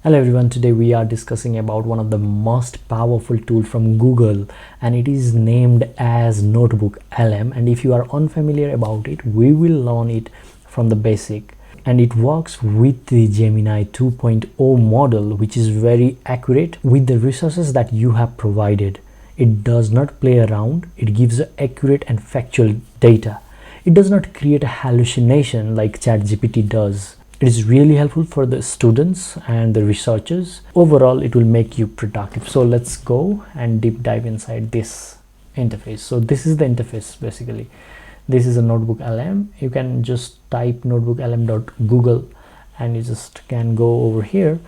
Hello everyone, today we are discussing about one of the most powerful tool from Google, and it is named as NotebookLM. And if you are unfamiliar about it, we will learn it from the basic. And it works with the Gemini 2.0 model, which is very accurate with the resources that you have provided. It does not play around, it gives accurate and factual data. It does not create a hallucination like ChatGPT does. It is really helpful for the students and the researchers. Overall, it will make you productive. So let's go and deep dive inside this interface. So this is the interface basically. This is a NotebookLM. You can just type notebooklm.google and you just can go over here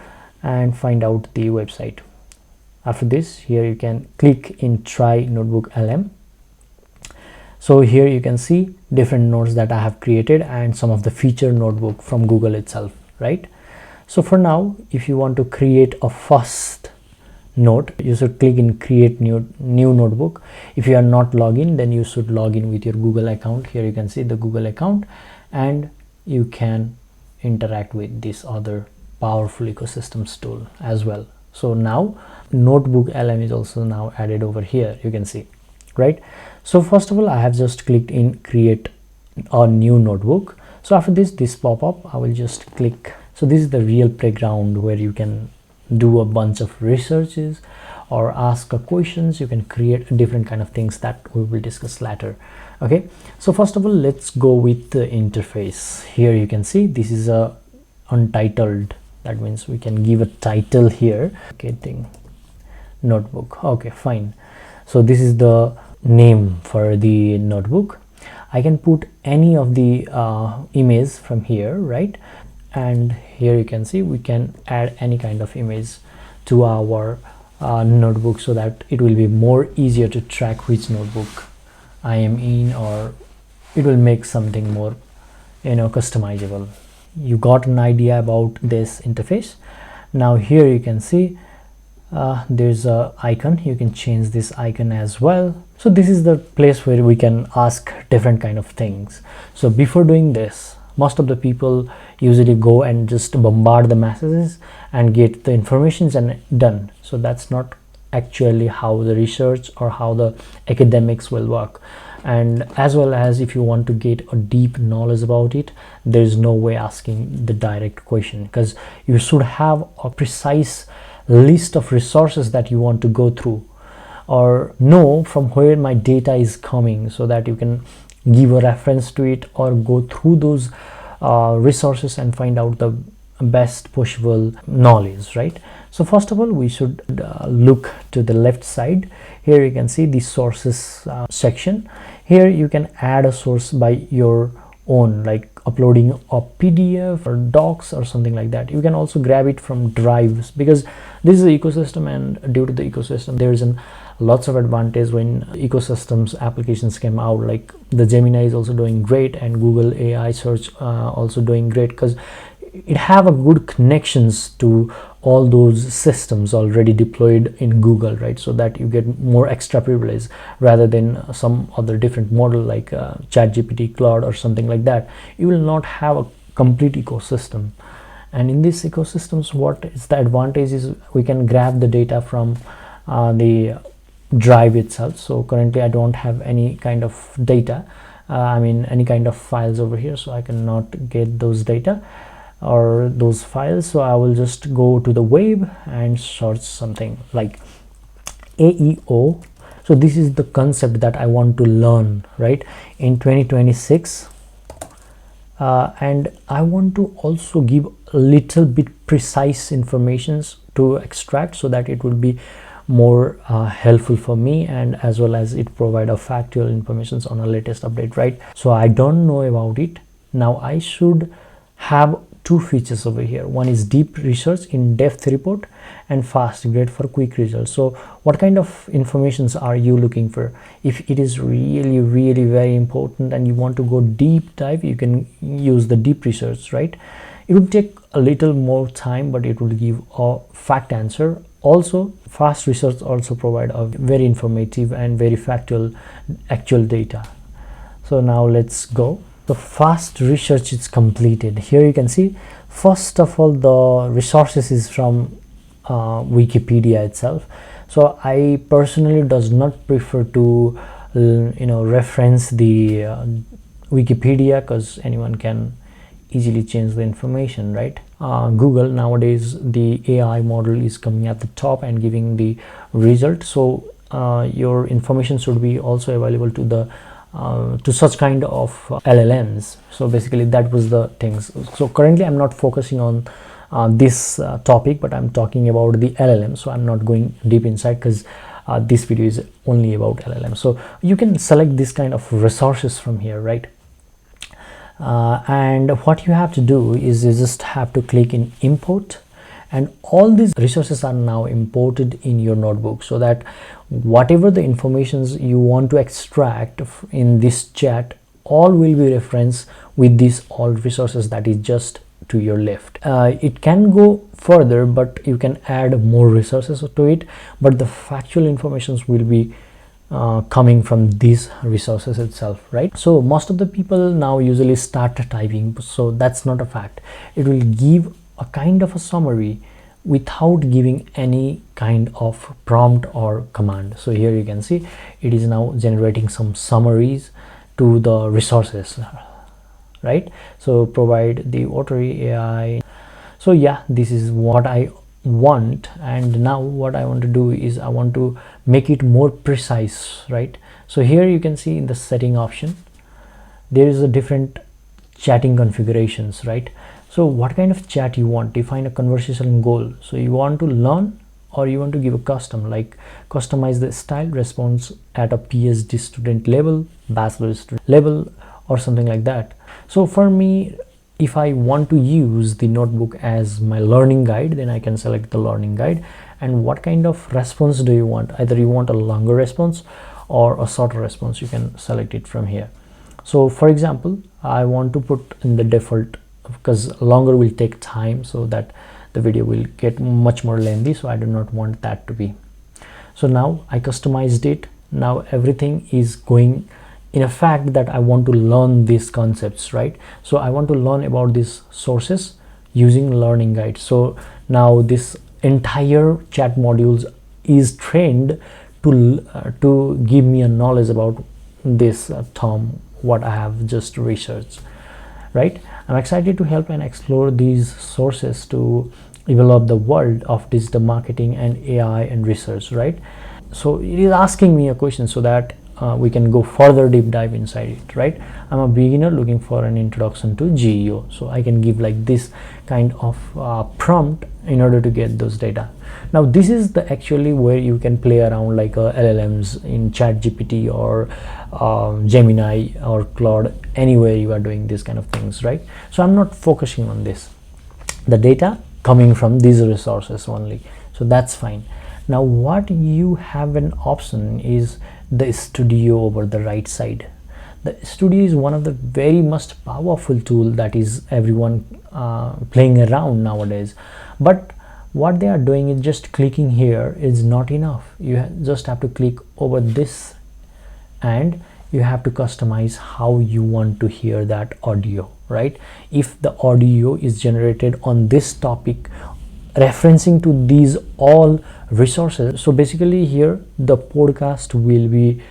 and find out the website. After this, here you can click in try NotebookLM. So here you can see different notes that I have created and some of the feature notebook from Google itself, right? So for now, if you want to create a first note, you should click in create new notebook. If you are not logged in, then you should log in with your Google account. Here you can see the Google account and you can interact with this other powerful ecosystems tool as well. So now NotebookLM is also now added over here, you can see, right? So first of all, I have just clicked in create a new notebook. So after this pop up, I will just click. So this is the real playground where you can do a bunch of researches or ask questions. You can create different kind of things that we will discuss later. Okay, so first of all, let's go with the interface. Here you can see this is a untitled. That means we can give a title here. Getting notebook. Okay, fine. So this is the name for the notebook. I can put any of the image from here, right? And here you can see we can add any kind of image to our notebook so that it will be more easier to track which notebook I am in, or it will make something more, customizable. You got an idea about this interface. Now here you can see there's a icon. You can change this icon as well. So this is the place where we can ask different kind of things. So before doing this, most of the people usually go and just bombard the messages and get the informations and done. So that's not actually how the research or how the academics will work. And as well as if you want to get a deep knowledge about it, there is no way asking the direct question, because you should have a precise list of resources that you want to go through or know from where my data is coming, so that you can give a reference to it or go through those resources and find out the best possible knowledge, right? So first of all, we should look to the left side. Here you can see the sources section. Here you can add a source by your own, like uploading a PDF or docs or something like that. You can also grab it from drives, because this is an ecosystem, and due to the ecosystem there is lots of advantage when ecosystems applications came out. Like the Gemini is also doing great, and Google AI search also doing great, because it have a good connections to all those systems already deployed in Google, right? So that you get more extra privilege rather than some other different model like ChatGPT, Claude or something like that. You will not have a complete ecosystem. And in these ecosystems, what is the advantage is we can grab the data from the drive itself. So currently I don't have any kind of data, any kind of files over here, so I cannot get those data or those files. So I will just go to the web and search something like AEO. So this is the concept that I want to learn, right, in 2026. And I want to also give a little bit precise informations to extract, so that it will be more helpful for me, and as well as it provide a factual informations on a latest update, right? So I don't know about it. Now I should have two features over here. One is deep research, in-depth report, and fast, great for quick results. So what kind of informations are you looking for? If it is really very important and you want to go deep dive, you can use the deep research, right? It will take a little more time, but it will give a fact answer. Also, fast research also provide a very informative and very factual actual data. So now let's go the fast research is completed. Here you can see, first of all, the resources is from Wikipedia itself. So I personally does not prefer to reference the Wikipedia, because anyone can easily change the information, right? Google nowadays, the AI model is coming at the top and giving the result, so your information should be also available to the to such kind of LLMs. So basically that was the things. So currently I'm not focusing on this topic, but I'm talking about the LLM, so I'm not going deep inside, because this video is only about LLM. So you can select this kind of resources from here, right? And what you have to do is you just have to click in import, and all these resources are now imported in your notebook, so that whatever the informations you want to extract in this chat, all will be referenced with these all resources that is just to your left. It can go further, but you can add more resources to it, but the factual informations will be coming from these resources itself, right? So most of the people now usually start typing, so that's not a fact. It will give a kind of a summary without giving any kind of prompt or command. So here you can see it is now generating some summaries to the resources, right? So provide the Ottery AI. So yeah, this is what I want, and now what I want to do is I want to make it more precise, right? So here you can see in the setting option there is a different chatting configurations, right? So what kind of chat you want, define a conversational goal. So you want to learn, or you want to give a custom, like customize the style response at a PhD student level, bachelor student level, or something like that. So for me, if I want to use the notebook as my learning guide, then I can select the learning guide. And what kind of response do you want? Either you want a longer response or a shorter response, you can select it from here. So for example, I want to put in the default, because longer will take time, so that the video will get much more lengthy, so I do not want that to be. So now I customized it. Now everything is going in a fact that I want to learn these concepts, right? So I want to learn about these sources using learning guide. So now this entire chat modules is trained to give me a knowledge about this term what I have just researched, right? I'm excited to help and explore these sources to develop the world of digital marketing and AI and research, right? So it is asking me a question so that we can go further deep dive inside it, right? I'm a beginner looking for an introduction to GEO, so I can give like this kind of prompt in order to get those data. Now this is the actually where you can play around like LLMs in ChatGPT or Gemini or Claude, anywhere you are doing this kind of things, right? So I'm not focusing on this, the data coming from these resources only, so that's fine. Now what you have an option is the studio over the right side. The studio is one of the very most powerful tool that is everyone playing around nowadays, but what they are doing is just clicking here is not enough. You just have to click over this, and you have to customize how you want to hear that audio, right? If the audio is generated on this topic referencing to these all resources, so basically here the podcast will be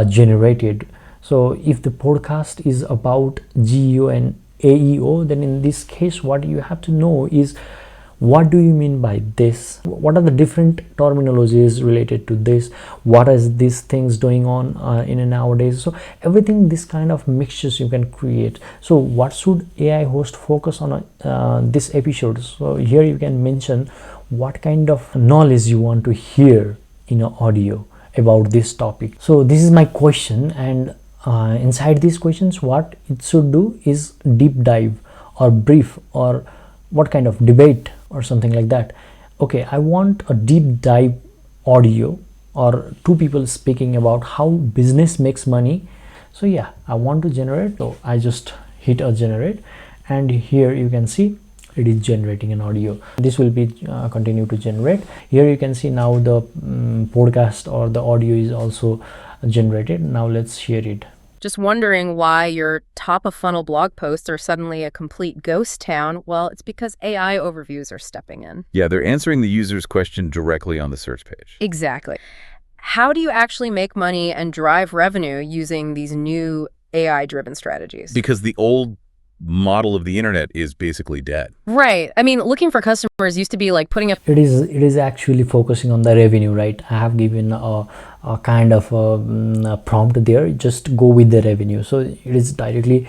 generated. So if the podcast is about GEO and AEO, then in this case what you have to know is what do you mean by this, what are the different terminologies related to this, what is these things going on in a nowadays. So everything, this kind of mixtures you can create. So what should AI host focus on this episode? So here you can mention what kind of knowledge you want to hear in an audio about this topic. So this is my question, and inside these questions what it should do is deep dive or brief or what kind of debate or something like that. Okay, I want a deep dive audio or two people speaking about how business makes money. So yeah, I want to generate, so I just hit a generate, and here you can see it is generating an audio. This will be continue to generate. Here you can see now the podcast or the audio is also generated. Now let's share it. Just wondering why your top-of-funnel blog posts are suddenly a complete ghost town? Well, it's because AI overviews are stepping in. Yeah, they're answering the user's question directly on the search page. Exactly. How do you actually make money and drive revenue using these new AI-driven strategies? Because the old model of the internet is basically dead. Right. I mean, looking for customers used to be like putting a It is actually focusing on the revenue, right? I have given a kind of a prompt there, just go with the revenue. So it is directly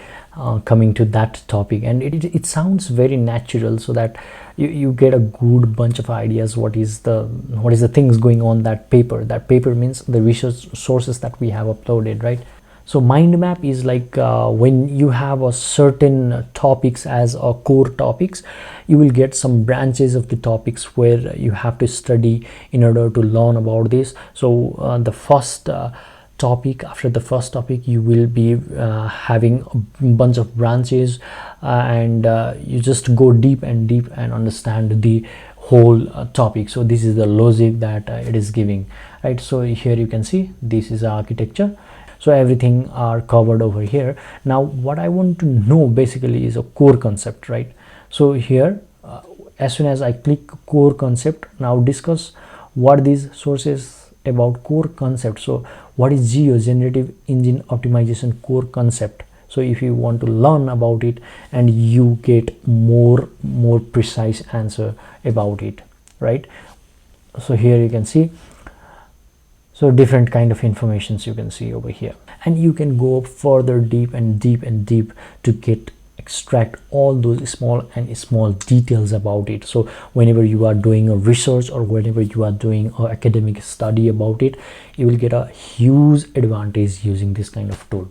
coming to that topic, and it sounds very natural, so that you get a good bunch of ideas. What is the things going on that paper? That paper means the research sources that we have uploaded, right? So mind map is like when you have a certain topics as a core topics, you will get some branches of the topics where you have to study in order to learn about this. So the first topic, after the first topic, you will be having a bunch of branches, and you just go deep and understand the whole topic. So this is the logic that it is giving, right? So here you can see this is architecture. So everything are covered over here. Now what I want to know basically is a core concept, right? So here as soon as I click core concept, now discuss what these sources about core concept. So what is geo generative engine optimization core concept? So if you want to learn about it, and you get more precise answer about it, right? So here you can see, so different kind of informations you can see over here, and you can go further deep to get extract all those small details about it. So whenever you are doing a research, or whenever you are doing an academic study about it, you will get a huge advantage using this kind of tool.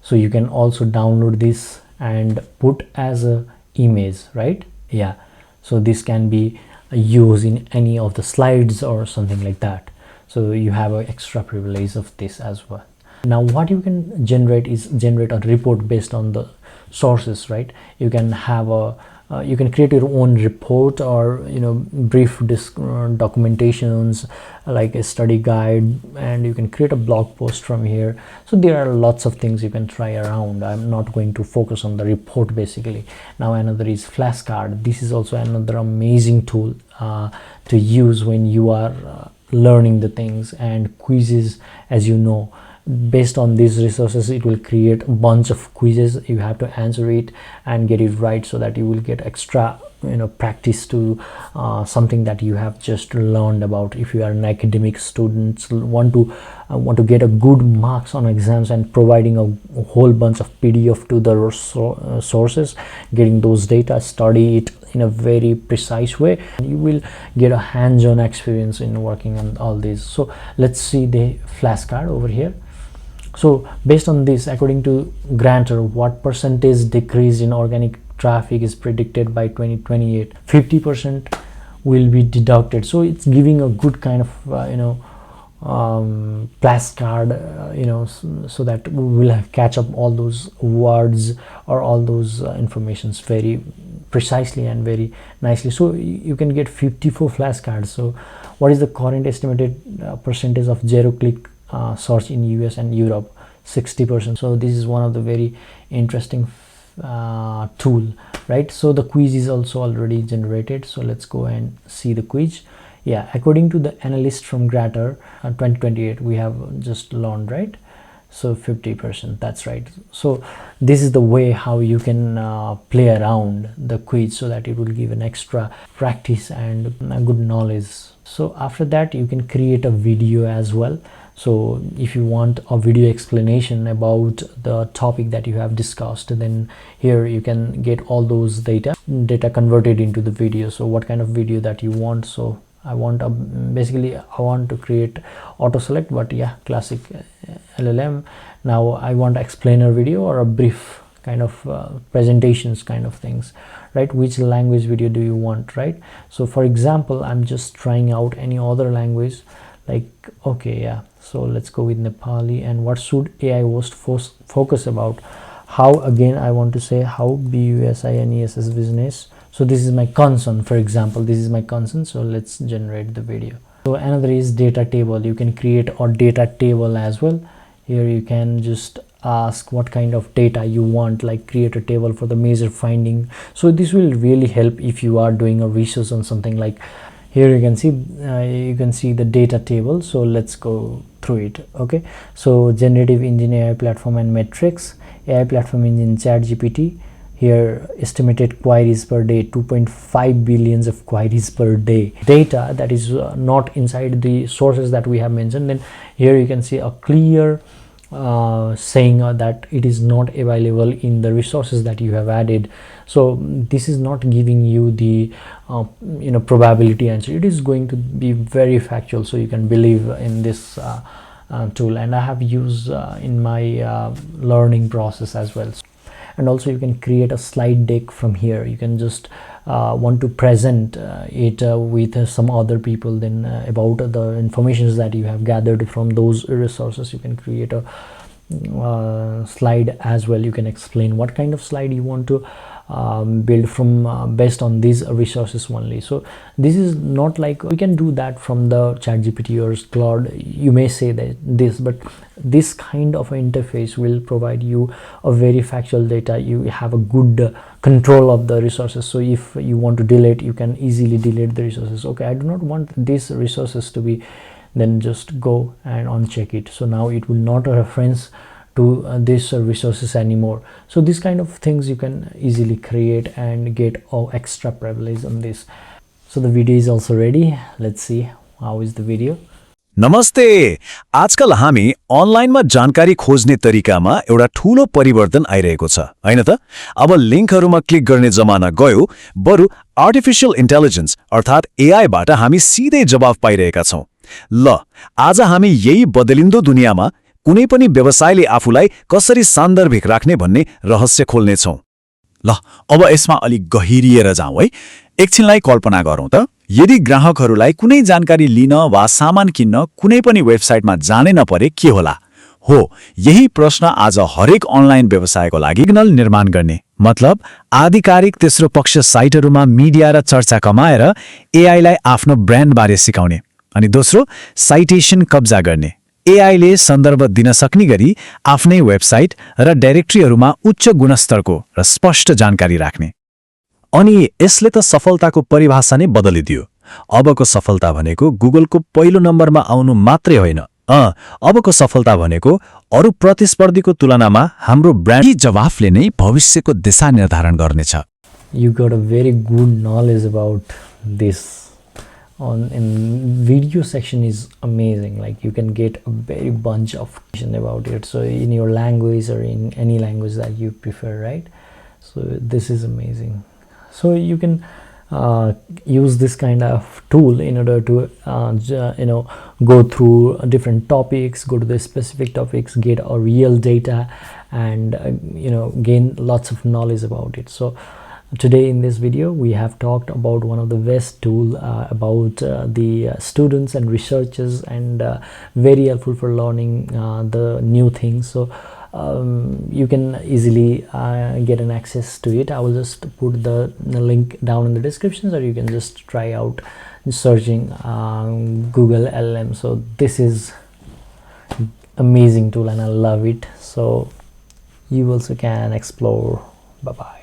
So you can also download this and put as a image, right? Yeah, so this can be used in any of the slides or something like that. So you have an extra privilege of this as well. Now what you can generate is generate a report based on the sources, right? You can have a you can create your own report, or brief documentations like a study guide, and you can create a blog post from here. So there are lots of things you can try around. I'm not going to focus on the report basically. Now another is flashcard. This is also another amazing tool to use when you are learning the things. And quizzes, as you know, based on these resources, it will create a bunch of quizzes. You have to answer it and get it right, so that you will get extra practice to something that you have just learned about. If you are an academic student, want to get a good marks on exams, and providing a whole bunch of PDF to the sources, getting those data, study it in a very precise way, you will get a hands-on experience in working on all these. So let's see the flashcard over here. So based on this, according to Granter, what percentage decrease in organic traffic is predicted by 2028? 50% will be deducted. So it's giving a good kind of flashcard, so that we will catch up all those words or all those informations very precisely and very nicely. So you can get 54 flashcards. So what is the current estimated percentage of zero click search in US and Europe? 60%. So this is one of the very interesting tool, right? So the quiz is also already generated. So let's go and see the quiz. Yeah, according to the analyst from Gratter 2028, we have just learned, right? So 50%, that's right. So this is the way how you can play around the quiz, so that it will give an extra practice and good knowledge. So after that, you can create a video as well. So if you want a video explanation about the topic that you have discussed, then here you can get all those data converted into the video. So what kind of video that you want? So I want basically I want to create auto select, but yeah, classic LLM. Now I want explainer video or a brief kind of presentations kind of things, right? Which language video do you want, right? So for example, I'm just trying out any other language, like, okay, yeah, so let's go with Nepali. And what should AI host focus about? How, again, I want to say how BUSINESS business. So this is my concern, for example, this is my concern. So let's generate the video. So another is data table. You can create a data table as well. Here you can just ask what kind of data you want, like create a table for the major finding. So this will really help if you are doing a research on something. Like here you can see the data table. So let's go through it. Okay, so generative engine AI platform and metrics, AI platform engine ChatGPT. Here estimated queries per day, 2.5 billions of queries per day. Data that is not inside the sources that we have mentioned. Then here you can see a clear saying that it is not available in the resources that you have added. So this is not giving you the probability answer. It is going to be very factual, so you can believe in this tool. And I have used in my learning process as well. And also you can create a slide deck from here. You can just want to present it with some other people, then about the information that you have gathered from those resources. You can create a slide as well. You can explain what kind of slide you want to build from based on these resources only. So this is not like we can do that from the ChatGPT or Claude. You may say that this, but this kind of interface will provide you a very factual data. You have a good control of the resources. So if you want to delete, you can easily delete the resources. Okay, I do not want these resources to be, then just go and uncheck it. So now it will not reference to these resources anymore. So this kind of things you can easily create and get extra privilege on this. So the video is also ready. Let's see how is the video. नमस्ते। आजकल हामी अनलाइनमा जानकारी खोज्ने तरिकामा एउटा ठूलो परिवर्तन आइरहेको छ, हैन त? अब लिंकहरुमा क्लिक गर्ने जमाना गयो, बरु आर्टिफिशियल इन्टेलिजेन्स अर्थात एआई बाट हामी सिधै जवाफ पाइरहेका छौं। ल, आज हामी यही बदलिन्दो दुनियाँमा कुनै पनि व्यवसायले आफूलाई कसरी सान्दर्भिक राख्ने भन्ने रहस्य खोल्ने छौं। ल, अब यसमा अलि गहिरिएर जाउँ है। एकछिनलाई कल्पना गरौँ त, यदि ग्राहकहरूलाई कुनै जानकारी लिन वा सामान किन्न कुनै पनि वेबसाइटमा जानै नपरे के होला? हो, यही प्रश्न आज हरेक अनलाइन व्यवसायको लागि सिग्नल निर्माण गर्ने, मतलब आधिकारिक तेस्रो पक्ष साइटहरुमा मिडिया र चर्चा कमाएर एआईलाई आफ्नो ब्रान्डबारे सिकाउने। अनि दोस्रो, साइटेसन कब्जा गर्ने। एआईले सन्दर्भ दिन सक्ने गरी आफ्नै वेबसाइट र डाइरेक्टरीहरुमा उच्च गुणस्तरको र स्पष्ट जानकारी राख्ने। अनि यसले त सफलताको परिभाषा नै बदलिदियो। अबको सफलता भनेको गुगलको पहिलो नम्बरमा आउनु मात्रै होइन, अबको सफलता भनेको अरु प्रतिस्पर्धीको तुलनामा हाम्रो ब्रान्ड जवाफले नै भविष्यको दिशा निर्धारण गर्नेछ। You got a very good knowledge about this. In video section is amazing. Like you can get a very bunch of information about it. So in your language or in any language that you prefer, right? So this is amazing. So you can use this kind of tool in order to go through different topics, go to the specific topics, get a real data, and gain lots of knowledge about it. So today in this video we have talked about one of the best tool about the students and researchers, and very helpful for learning the new things. So you can easily get an access to it. I will just put the link down in the description, so you can just try out searching Google LM. So this is amazing tool and I love it. So you also can explore. Bye bye.